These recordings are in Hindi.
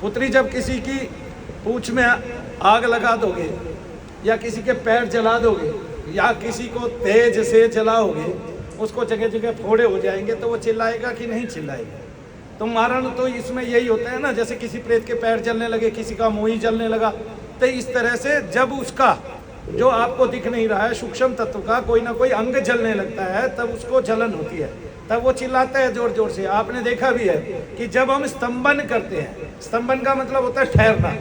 पुत्री, जब किसी की पूंछ में आग लगा दोगे या किसी के पैर जला दोगे या किसी को तेज से जलाओगे, उसको जगह जगह फोड़े हो जाएंगे, तो वो चिल्लाएगा कि नहीं चिल्लाएगा? तो मारण तो इसमें यही होता है ना, जैसे किसी प्रेत के पैर जलने लगे, किसी का मुंह ही जलने लगा, तो इस तरह से जब उसका जो आपको दिख नहीं रहा है सूक्ष्म तत्व का कोई ना कोई अंग जलने लगता है, तब उसको जलन होती है, तब वो चिल्लाता है जोर जोर से। आपने देखा भी है कि जब हम स्तंभन करते हैं, स्तंभन का मतलब होता है ठहरना,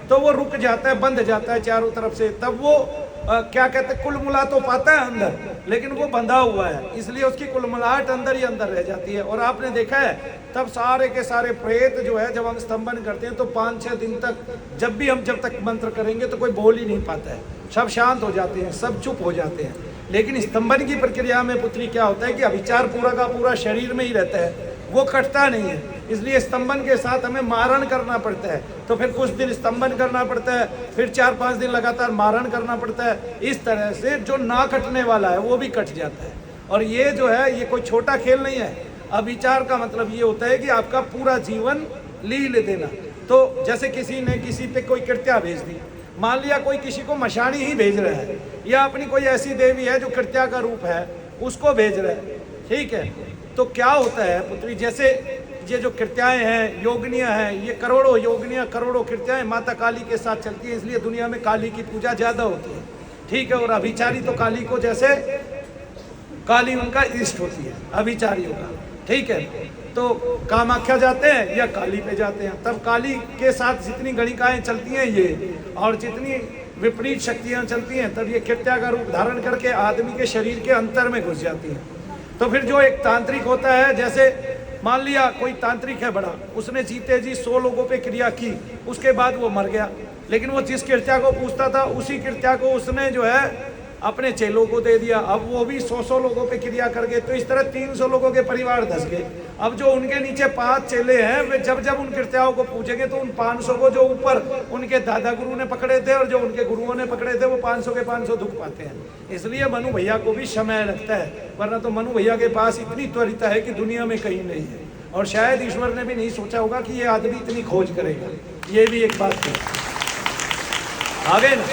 तो वो रुक जाता है, बंध जाता है चारों तरफ से, तब वो क्या कहते हैं, कुलमुला तो पाता है अंदर, लेकिन वो बंधा हुआ है, इसलिए उसकी कुलमुलाहट अंदर ही अंदर रह जाती है। और आपने देखा है तब सारे के सारे प्रेत जो है, जब हम स्तंभन करते हैं तो 5-6 दिन तक जब तक मंत्र करेंगे तो कोई बोल ही नहीं पाता है, सब शांत हो जाते हैं, सब चुप हो जाते हैं। लेकिन स्तंभन की प्रक्रिया में पुत्री क्या होता है कि अभिचार पूरा का पूरा शरीर में ही रहता है, वो कटता नहीं है, इसलिए स्तंभन के साथ हमें मारण करना पड़ता है। तो फिर कुछ दिन स्तंभन करना पड़ता है, फिर 4-5 दिन लगातार मारण करना पड़ता है। इस तरह से जो ना कटने वाला है वो भी कट जाता है। और ये जो है ये कोई छोटा खेल नहीं है। अभिचार का मतलब ये होता है कि आपका पूरा जीवन लील देना। तो जैसे किसी ने किसी पे कोई कृत्या भेज दी, मान लिया कोई किसी को मशानी ही भेज रहा है, या अपनी कोई ऐसी देवी है जो कृत्या का रूप है उसको भेज रहा है, ठीक है, तो क्या होता है पुत्री, जैसे ये जो कृत्याएं हैं, योगनियां हैं, ये करोड़ों योगनियां, करोड़ों कृत्याएं माता काली के साथ चलती हैं, इसलिए दुनिया में काली की पूजा ज़्यादा होती है, ठीक है। और अभिचारी तो काली को जैसे काली उनका इष्ट होती है अभिचारियों का, ठीक है। तो कामाख्या जाते हैं या काली पे जाते हैं, तब काली के साथ जितनी गणिकाएं चलती हैं ये, और जितनी विपरीत शक्तियां चलती हैं, तब ये कृत्या का रूप धारण करके आदमी के शरीर के अंतर में घुस जाती हैं। तो फिर जो एक तांत्रिक होता है, जैसे मान लिया कोई तांत्रिक है बड़ा, उसने जीते जी 100 लोगों पे क्रिया की, उसके बाद वो मर गया, लेकिन वो जिस कृत्या को पूछता था उसी कृत्या को उसने जो है अपने चेलों को दे दिया, अब वो भी 100 लोगों पे क्रिया कर गए, तो इस तरह 300 लोगों के परिवार धस गए। अब जो उनके नीचे 5 चेले हैं, वे जब जब उन कृत्याओं को पूछेंगे तो उन 500 को जो ऊपर उनके दादा गुरु ने पकड़े थे और जो उनके गुरुओं ने पकड़े थे, वो 500 के 500 दुख पाते हैं। इसलिए मनु भैया को भी समय लगता है, वरना तो मनु भैया के पास इतनी त्वरिता है कि दुनिया में कहीं नहीं है। और शायद ईश्वर ने भी नहीं सोचा होगा कि ये आदमी इतनी खोज करेगा, ये भी एक बात है। आगे ना,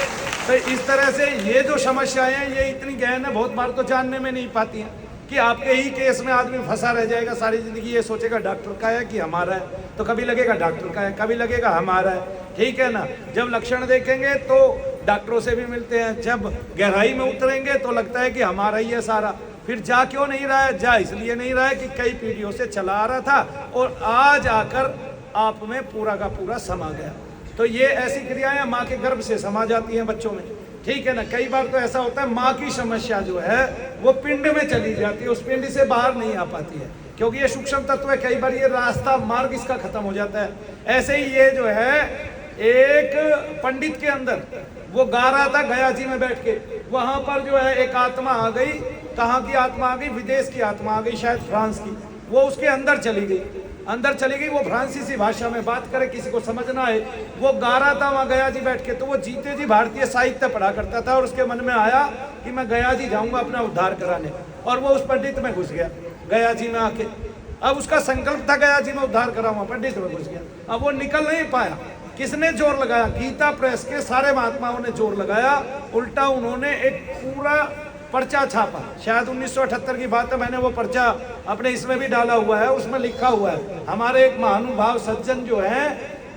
तो इस तरह से ये जो समस्याएं हैं ये इतनी गहन है, बहुत बार तो जानने में नहीं पाती हैं कि आपके ही केस में आदमी फंसा रह जाएगा सारी जिंदगी। ये सोचेगा डॉक्टर का है कि हमारा है, तो कभी लगेगा डॉक्टर का है, कभी लगेगा हमारा है, ठीक है ना। जब लक्षण देखेंगे तो डॉक्टरों से भी मिलते हैं, जब गहराई में उतरेंगे तो लगता है कि हमारा ही है सारा। फिर जा क्यों नहीं रहा है? जा इसलिए नहीं रहा है कि कई पीढ़ियों से चला आ रहा था और आज आकर आप में पूरा का पूरा समा गया। तो ये ऐसी क्रियाएं माँ के गर्भ से समा जाती हैं बच्चों में, ठीक है ना। कई बार तो ऐसा होता है माँ की समस्या जो है वो पिंड में चली जाती है, उस पिंड से बाहर नहीं आ पाती है, क्योंकि ये सूक्ष्म तत्व है। कई बार ये रास्ता मार्ग इसका खत्म हो जाता है। ऐसे ही ये जो है एक पंडित के अंदर वो गा रहा था गया जी में बैठ के, वहां पर जो है एक आत्मा आ गई। कहाँ की आत्मा आ गई? विदेश की आत्मा आ गई, शायद फ्रांस की। वो उसके अंदर चली गई, अंदर चली गई। वो फ्रांसीसी भाषा में बात करे, किसी को समझना है। वो गा रहा था वहाँ गया जी बैठ के, तो वो जीते जी भारतीय साहित्य पढ़ा करता था और उसके मन में आया कि मैं गया जी जाऊंगा अपना उद्धार कराने, और वो उस पंडित में घुस गया गया जी में आके। अब उसका संकल्प था गया जी में उद्धार कराऊंगा, पंडित में घुस गया। अब वो निकल नहीं पाया। किसने जोर लगाया? गीता प्रेस के सारे महात्माओं ने जोर लगाया। उल्टा उन्होंने एक पूरा पर्चा छापा, शायद 1978 की बात है। मैंने वो पर्चा अपने इसमें भी डाला हुआ है, उसमें लिखा हुआ है हमारे एक महानुभाव सज्जन जो हैं,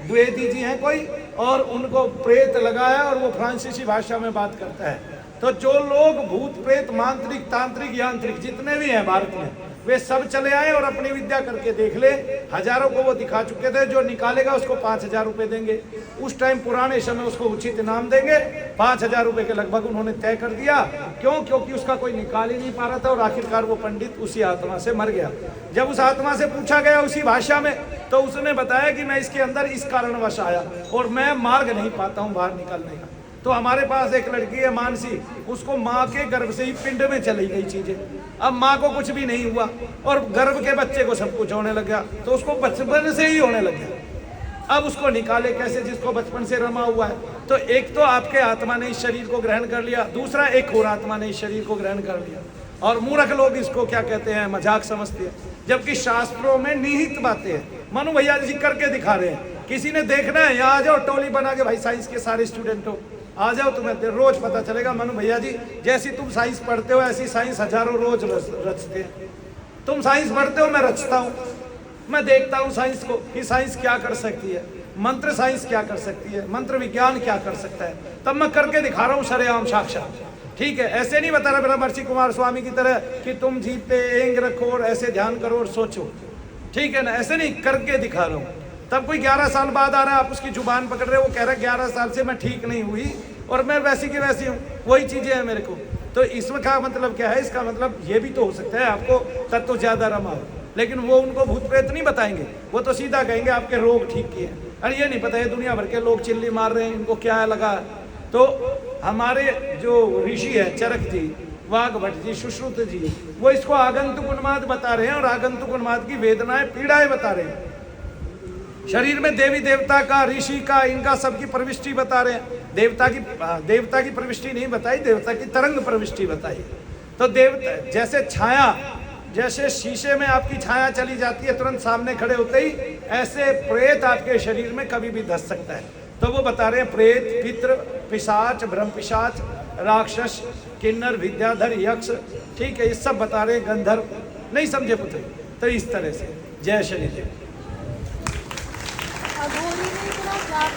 द्विवेदी जी हैं कोई, और उनको प्रेत लगाया और वो फ्रांसीसी भाषा में बात करता है। तो जो लोग भूत प्रेत मांत्रिक तांत्रिक यांत्रिक जितने भी हैं भारत में, वे सब चले आए और अपनी विद्या करके देख ले। हजारों को वो दिखा चुके थे। जो निकालेगा उसको 5,000 रुपए देंगे। उस टाइम पुराने समय उसको उचित इनाम देंगे। 5,000 रुपए के लगभग उन्होंने तय कर दिया। क्यों? क्योंकि उसका कोई निकाल ही नहीं पा रहा था और आखिरकार वो पंडित उसी आत्मा से मर गया। जब उस आत्मा से पूछा गया उसी भाषा में, तो उसने बताया कि मैं इसके अंदर इस कारणवश आया और मैं मार्ग नहीं पाता हूँ बाहर निकलने का। तो हमारे पास एक लड़की है मानसी, उसको माँ के गर्भ से ही पिंड में चली गई चीजें। अब माँ को कुछ भी नहीं हुआ और गर्भ के बच्चे को सब कुछ होने लग गया, तो उसको बचपन से ही होने लग गया। अब उसको निकाले कैसे जिसको बचपन से रमा हुआ है? तो एक तो आपके आत्मा ने इस शरीर को ग्रहण कर लिया, दूसरा एक और आत्मा ने इस शरीर को ग्रहण कर लिया। और मूर्ख लोग इसको क्या कहते हैं, मजाक समझते हैं, जबकि शास्त्रों में निहित बातें हैं। मनु भैया जी करके दिखा रहे हैं किसी ने देखना है, यहाँ आ जाओ टोली बना के, भाई साइंस के सारे स्टूडेंट हो, आ जाओ, तुम्हें रोज पता चलेगा। मनु भैया जी, जैसी तुम साइंस पढ़ते हो ऐसी साइंस हजारों रोज रचते हैं। तुम साइंस पढ़ते हो, मैं रचता हूँ, मैं देखता हूँ साइंस को कि साइंस क्या कर सकती है, मंत्र साइंस क्या कर सकती है, मंत्र विज्ञान क्या कर सकता है, तब मैं करके दिखा रहा हूँ सरेआम साक्षात। ठीक है, ऐसे नहीं बता रहा ब्रह्मर्षि कुमार स्वामी की तरह कि तुम जीभ पे एंग रखो और ऐसे ध्यान करो और सोचो, ठीक है ना, ऐसे नहीं, करके दिखा रहा हूँ। तब कोई 11 साल बाद आ रहा है, आप उसकी जुबान पकड़ रहे हो, वो कह रहा है 11 साल से मैं ठीक नहीं हुई और मैं वैसी की वैसी हूँ, वही चीजें हैं मेरे को। तो इसमें का मतलब क्या है? इसका मतलब ये भी तो हो सकता है आपको तत्व ज्यादा रमा हो, लेकिन वो उनको भूत प्रेत नहीं बताएंगे, वो तो सीधा कहेंगे आपके रोग ठीक किए। अरे ये नहीं पता है दुनिया भर के लोग चिल्ली मार रहे हैं, इनको क्या लगा। तो हमारे जो ऋषि है चरक जी, वाघभट्ट जी, सुश्रुत जी, वो इसको आगंतुक उन्माद बता रहे हैं और आगंतुक उन्माद की वेदनाएं पीड़ाएं बता रहे हैं। शरीर में देवी देवता का, ऋषि का, इनका सबकी प्रविष्टि बता रहे हैं। देवता की प्रविष्टि नहीं बताई, देवता की तरंग प्रविष्टि बताई। तो देवता जैसे छाया, जैसे शीशे में आपकी छाया चली जाती है तुरंत सामने खड़े होते ही, ऐसे प्रेत आपके शरीर में कभी भी धस सकता है। तो वो बता रहे हैं प्रेत, पितृ, पिशाच, ब्रह्म पिशाच, राक्षस, किन्नर, विद्याधर, यक्ष, ठीक है, ये सब बता रहे हैं, गंधर्व। नहीं समझे पुत्र? तो इस तरह से जय शनि देव।